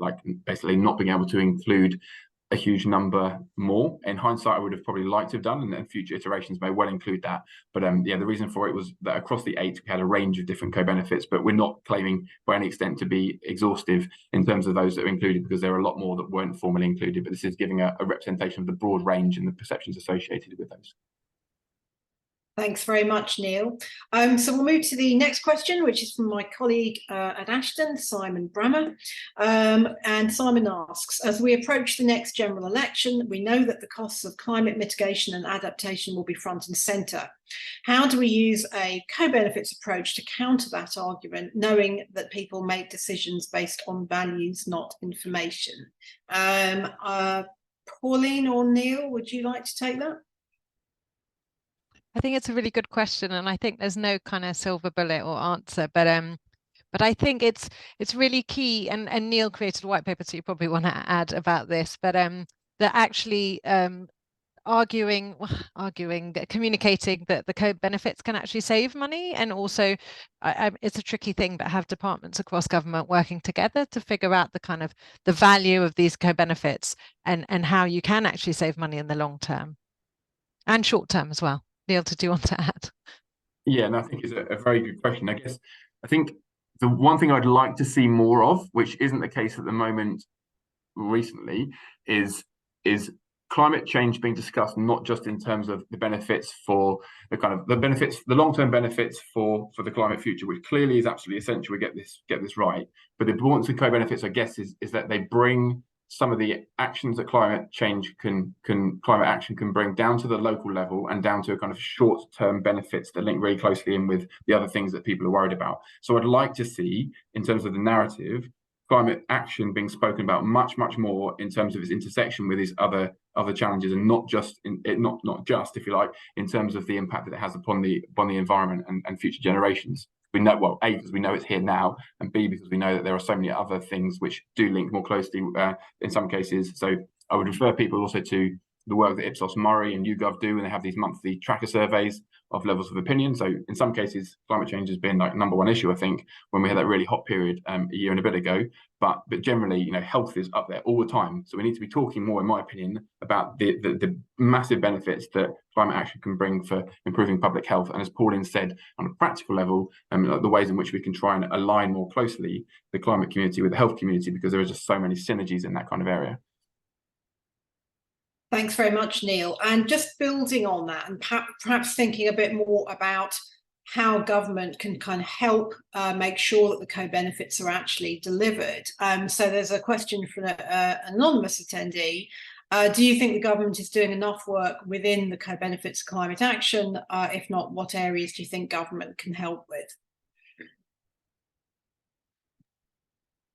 [SPEAKER 5] basically not being able to include a huge number more. In hindsight, I would have probably liked to have done, and then future iterations may well include that. But the reason for it was that across the 8, we had a range of different co-benefits, but we're not claiming by any extent to be exhaustive in terms of those that are included, because there are a lot more that weren't formally included. But this is giving a representation of the broad range and the perceptions associated with those.
[SPEAKER 2] Thanks very much, Neil. So we'll move to the next question, which is from my colleague at Ashton, Simon Brammer. And Simon asks, as we approach the next general election, we know that the costs of climate mitigation and adaptation will be front and centre. How do we use a co-benefits approach to counter that argument, knowing that people make decisions based on values, not information? Pauline or Neil, would you like to take that?
[SPEAKER 3] I think it's a really good question, and I think there's no kind of silver bullet or answer, but I think it's really key, and Neil created a white paper, so you probably want to add about this, but that actually communicating that the co-benefits can actually save money, and also it's a tricky thing, but have departments across government working together to figure out the kind of the value of these co-benefits and how you can actually save money in the long term and short term as well. Neil, did you want to add?
[SPEAKER 5] Yeah, and I think it's a very good question. I think the one thing I'd like to see more of, which isn't the case at the moment recently, is climate change being discussed not just in terms of the benefits for the long-term benefits for the climate future, which clearly is absolutely essential we get this right. But the importance of co-benefits, I guess, is that they bring some of the actions that climate action can bring down to the local level and down to a kind of short-term benefits that link really closely in with the other things that people are worried about. So I'd like to see, in terms of the narrative, climate action being spoken about much more in terms of its intersection with these other challenges, and not just if you like, in terms of the impact that it has upon the environment and future generations. We know, well, A, because we know it's here now, and B, because we know that there are so many other things which do link more closely in some cases. So I would refer people also to the work that Ipsos Murray and YouGov do, and they have these monthly tracker surveys of levels of opinion. So in some cases, climate change has been like #1 issue, I think, when we had that really hot period a year and a bit ago. But generally, health is up there all the time. So we need to be talking more, in my opinion, about the massive benefits that climate action can bring for improving public health. And as Pauline said, on a practical level, the ways in which we can try and align more closely the climate community with the health community, because there are just so many synergies in that kind of area.
[SPEAKER 2] Thanks very much, Neil. And just building on that, and perhaps thinking a bit more about how government can kind of help make sure that the co-benefits are actually delivered. So there's a question from an anonymous attendee. Do you think the government is doing enough work within the co-benefits of climate action? If not, what areas do you think government can help with?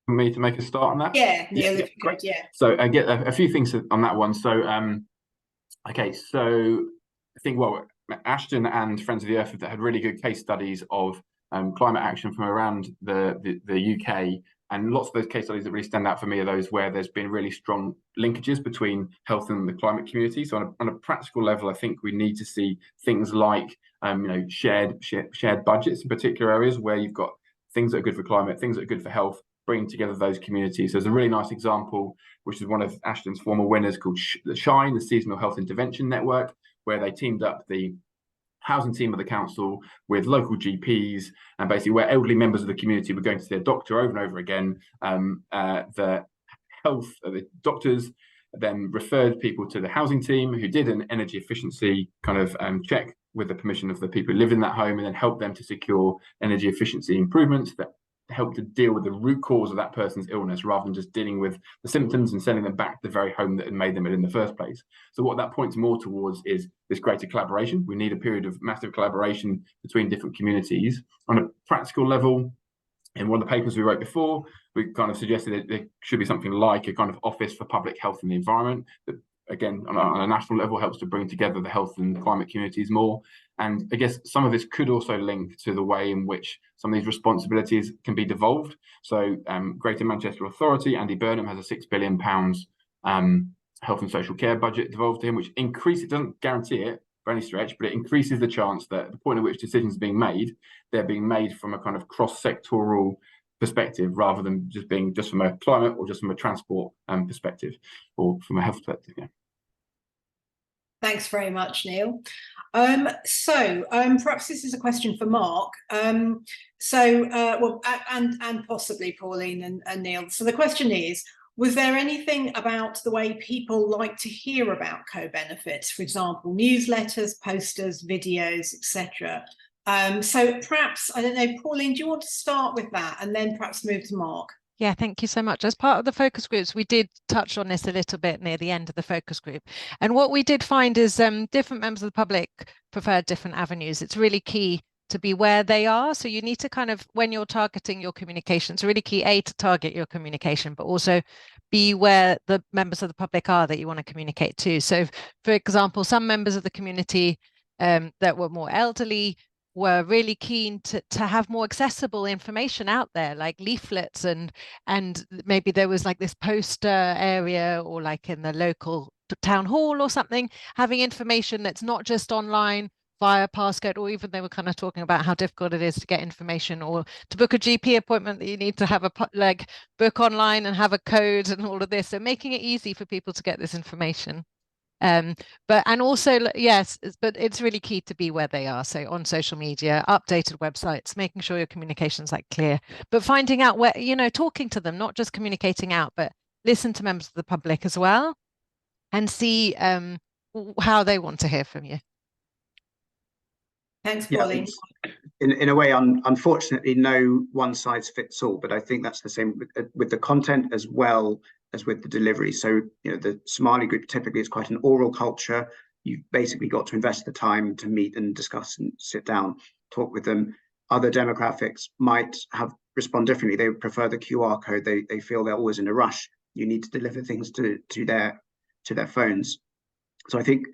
[SPEAKER 5] For me to make a start on that?
[SPEAKER 2] Yeah, Neil, if you could, yeah.
[SPEAKER 5] So I get a few things on that one. So, okay, so I think, well, Ashton and Friends of the Earth have had really good case studies of climate action from around the UK, and lots of those case studies that really stand out for me are those where there's been really strong linkages between health and the climate community. So on a practical level, I think we need to see things like shared budgets in particular areas where you've got things that are good for climate, things that are good for health, bringing together those communities. So there's a really nice example, which is one of Ashton's former winners, called the SHINE, the Seasonal Health Intervention Network, where they teamed up the housing team of the council with local GPs, and basically where elderly members of the community were going to see their doctor over and over again. The doctors then referred people to the housing team, who did an energy efficiency kind of check with the permission of the people who live in that home, and then helped them to secure energy efficiency improvements that help to deal with the root cause of that person's illness, rather than just dealing with the symptoms and sending them back to the very home that had made them ill in the first place. So what that points more towards is this greater collaboration. We need a period of massive collaboration between different communities. On a practical level, in one of the papers we wrote before, we kind of suggested that there should be something like a kind of office for public health and the environment that, again, on a national level, helps to bring together the health and climate communities more. And I guess some of this could also link to the way in which some of these responsibilities can be devolved. So Greater Manchester Authority, Andy Burnham, has a £6 billion health and social care budget devolved to him, which increases, it doesn't guarantee it by any stretch, but it increases the chance that at the point at which decisions are being made, they're being made from a kind of cross-sectoral perspective, rather than just being just from a climate or just from a transport perspective, or from a health perspective. Yeah.
[SPEAKER 2] Thanks very much, Neil. Perhaps this is a question for Mark. And possibly Pauline and Neil. So the question is, Was there anything about the way people like to hear about co-benefits, for example, newsletters, posters, videos, etc.? So perhaps, I don't know, Pauline, do you want to start with that and then perhaps move to Mark?
[SPEAKER 3] Yeah, thank you so much. As part of the focus groups, we did touch on this a little bit near the end of the focus group. And what we did find is different members of the public prefer different avenues. It's really key to be where they are. So you need to kind of, when you're targeting your communication, it's really key, A, to target your communication, but also be where the members of the public are that you want to communicate to. So for example, some members of the community that were more elderly were really keen to have more accessible information out there, like leaflets, and maybe there was like this poster area, or like in the local town hall or something, having information that's not just online via passcode, or even they were kind of talking about how difficult it is to get information or to book a GP appointment, that you need to have a like book online and have a code and all of this. So making it easy for people to get this information. But it's really key to be where they are. So on social media, updated websites, making sure your communication's like clear, but finding out where, you know, talking to them, not just communicating out, but listen to members of the public as well, and see how they want to hear from you.
[SPEAKER 2] Thanks, Pauline.
[SPEAKER 7] In a way, unfortunately, no one size fits all, but I think that's the same with the content as well as with the delivery. So, you know, the Somali group typically is quite an oral culture. You've basically got to invest the time to meet and discuss and sit down, talk with them. Other demographics might respond differently. They prefer the QR code. They feel they're always in a rush. You need to deliver things to their phones. So I think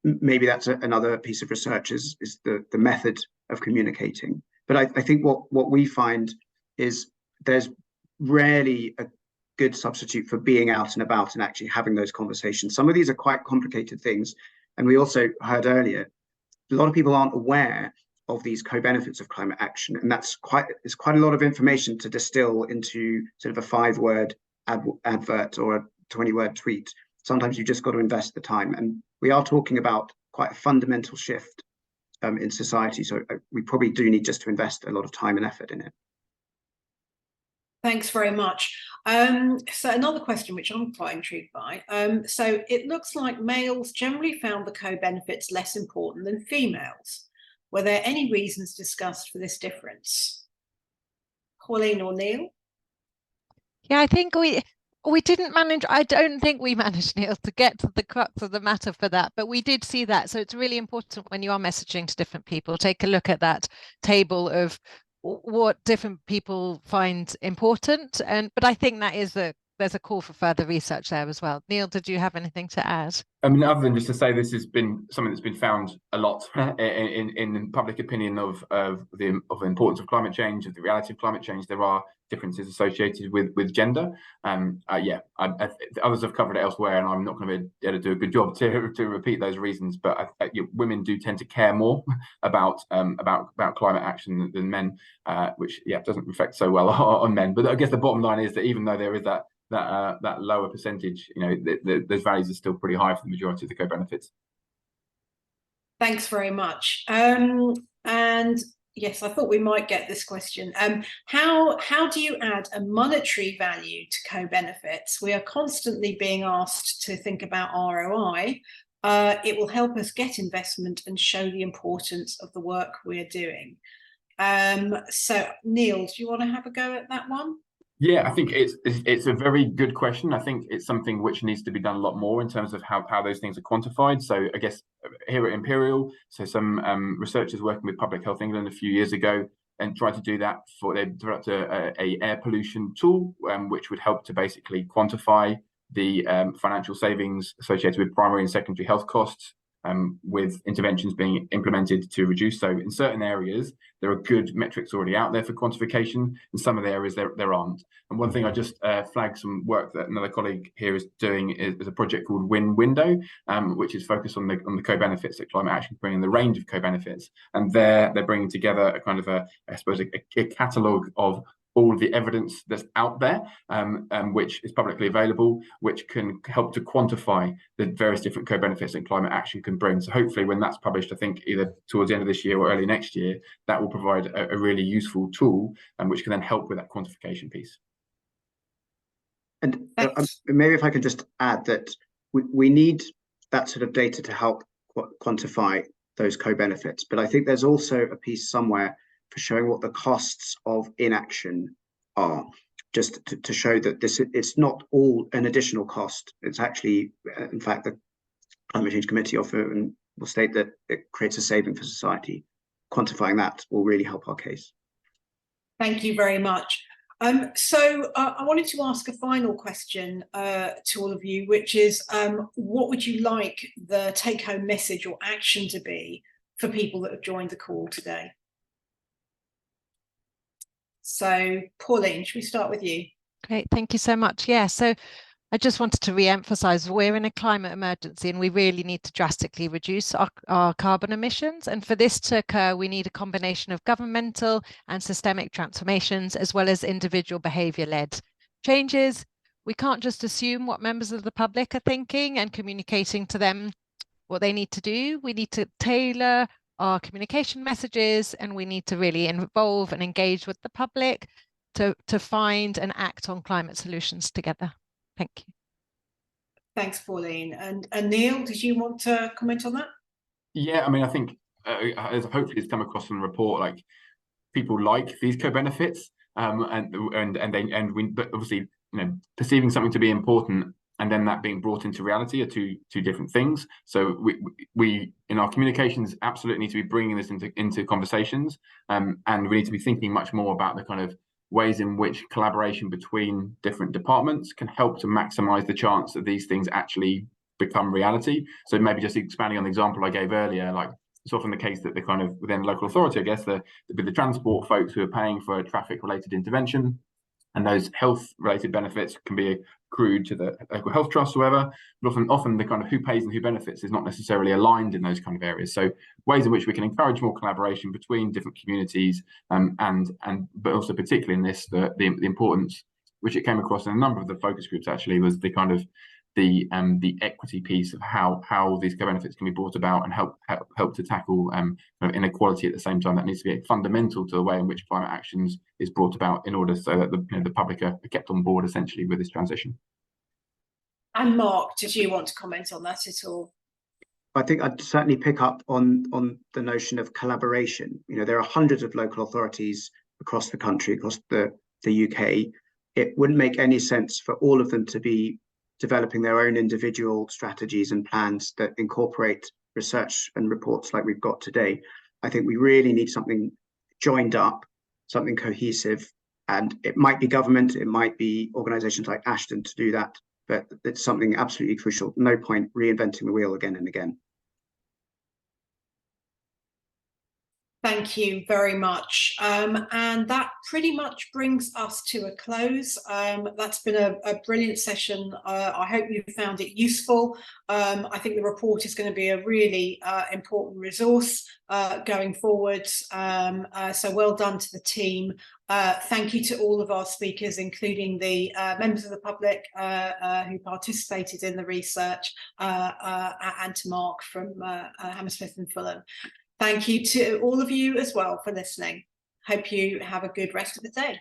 [SPEAKER 7] maybe that's another piece of research is the method of communicating. But I think what we find is there's rarely a good substitute for being out and about and actually having those conversations. Some of these are quite complicated things. And we also heard earlier, a lot of people aren't aware of these co-benefits of climate action. And it's quite a lot of information to distill into sort of a 5-word advert or a 20-word tweet. Sometimes you've just got to invest the time. And we are talking about quite a fundamental shift in society. So we probably do need just to invest a lot of time and effort in it.
[SPEAKER 2] Thanks very much. So another question, which I'm quite intrigued by. So it looks like males generally found the co-benefits less important than females. Were there any reasons discussed for this difference? Pauline or Neil?
[SPEAKER 3] Yeah, I think we didn't manage, I don't think we managed, Neil, to get to the crux of the matter for that, but we did see that. So it's really important when you are messaging to different people, take a look at that table of what different people find important. But I think that is there's a call for further research there as well. Neil, did you have anything to add?
[SPEAKER 5] I mean, other than just to say this has been something that's been found a lot in public opinion of the importance of climate change, of the reality of climate change. There are differences associated with gender. Others have covered it elsewhere, and I'm not going to be able to do a good job to repeat those reasons. But women do tend to care more about climate action than men, which doesn't reflect so well on men. But I guess the bottom line is that even though there is that lower percentage, you know, those values are still pretty high for the majority of the co-benefits.
[SPEAKER 2] Thanks very much. And yes, I thought we might get this question. How do you add a monetary value to co-benefits? We are constantly being asked to think about ROI. It will help us get investment and show the importance of the work we're doing. So Neil, do you want to have a go at that one?
[SPEAKER 5] Yeah, I think it's a very good question. I think it's something which needs to be done a lot more in terms of how those things are quantified. So I guess here at Imperial, so some researchers working with Public Health England a few years ago and tried to do that they developed a air pollution tool, which would help to basically quantify the financial savings associated with primary and secondary health costs, with interventions being implemented to reduce. So in certain areas, there are good metrics already out there for quantification. In some of the areas, there aren't. And one thing I just flagged some work that another colleague here is doing is a project called Win Window, which is focused on the co-benefits that climate action bring, the range of co-benefits. And they're bringing together a kind of a catalogue of all of the evidence that's out there, which is publicly available, which can help to quantify the various different co-benefits that climate action can bring. So hopefully when that's published, I think either towards the end of this year or early next year, that will provide a really useful tool, which can then help with that quantification piece.
[SPEAKER 7] And maybe if I can just add that we need that sort of data to help quantify those co-benefits. But I think there's also a piece somewhere for showing what the costs of inaction are, just to show that it's not all an additional cost. It's actually, in fact, the Climate Change Committee often will state that it creates a saving for society. Quantifying that will really help our case.
[SPEAKER 2] Thank you very much. So I wanted to ask a final question to all of you, which is what would you like the take-home message or action to be for people that have joined the call today? So Pauline, should we start with you?
[SPEAKER 3] Great, thank you so much. Yeah, so I just wanted to re-emphasize we're in a climate emergency and we really need to drastically reduce our carbon emissions. And for this to occur, we need a combination of governmental and systemic transformations, as well as individual behavior-led changes. We can't just assume what members of the public are thinking and communicating to them what they need to do. We need to tailor our communication messages, and we need to really involve and engage with the public to find and act on climate solutions together. Thank you.
[SPEAKER 2] Thanks, Pauline. And Neil, did you want to comment on that?
[SPEAKER 5] Yeah, I mean, I think as hopefully it's come across in the report, like people like these co-benefits, but obviously, perceiving something to be important and then that being brought into reality are two different things. So we in our communications absolutely need to be bringing this into conversations, and we need to be thinking much more about the kind of ways in which collaboration between different departments can help to maximize the chance that these things actually become reality. So maybe just expanding on the example I gave earlier, like it's often the case that the kind of within local authority, I guess, with the transport folks who are paying for a traffic related intervention, and those health related benefits can be accrued to the local health trust or whatever, but often the kind of who pays and who benefits is not necessarily aligned in those kind of areas. So ways in which we can encourage more collaboration between different communities, but also particularly in this, the importance, which it came across in a number of the focus groups actually, was the kind of the equity piece of how these co-benefits can be brought about and help to tackle kind of inequality at the same time. That needs to be fundamental to the way in which climate actions is brought about in order so that the public are kept on board essentially with this transition.
[SPEAKER 2] And Mark, did you want to comment on that at all?
[SPEAKER 7] I think I'd certainly pick up on the notion of collaboration. There are hundreds of local authorities across the country, across the UK. It wouldn't make any sense for all of them to be developing their own individual strategies and plans that incorporate research and reports like we've got today. I think we really need something joined up, something cohesive, and it might be government, it might be organizations like Ashton to do that, but it's something absolutely crucial. No point reinventing the wheel again and again.
[SPEAKER 2] Thank you very much. And that pretty much brings us to a close. That's been a brilliant session. I hope you found it useful. I think the report is going to be a really important resource going forward. So well done to the team. Thank you to all of our speakers, including the members of the public who participated in the research, and to Mark from Hammersmith and Fulham. Thank you to all of you as well for listening. Hope you have a good rest of the day.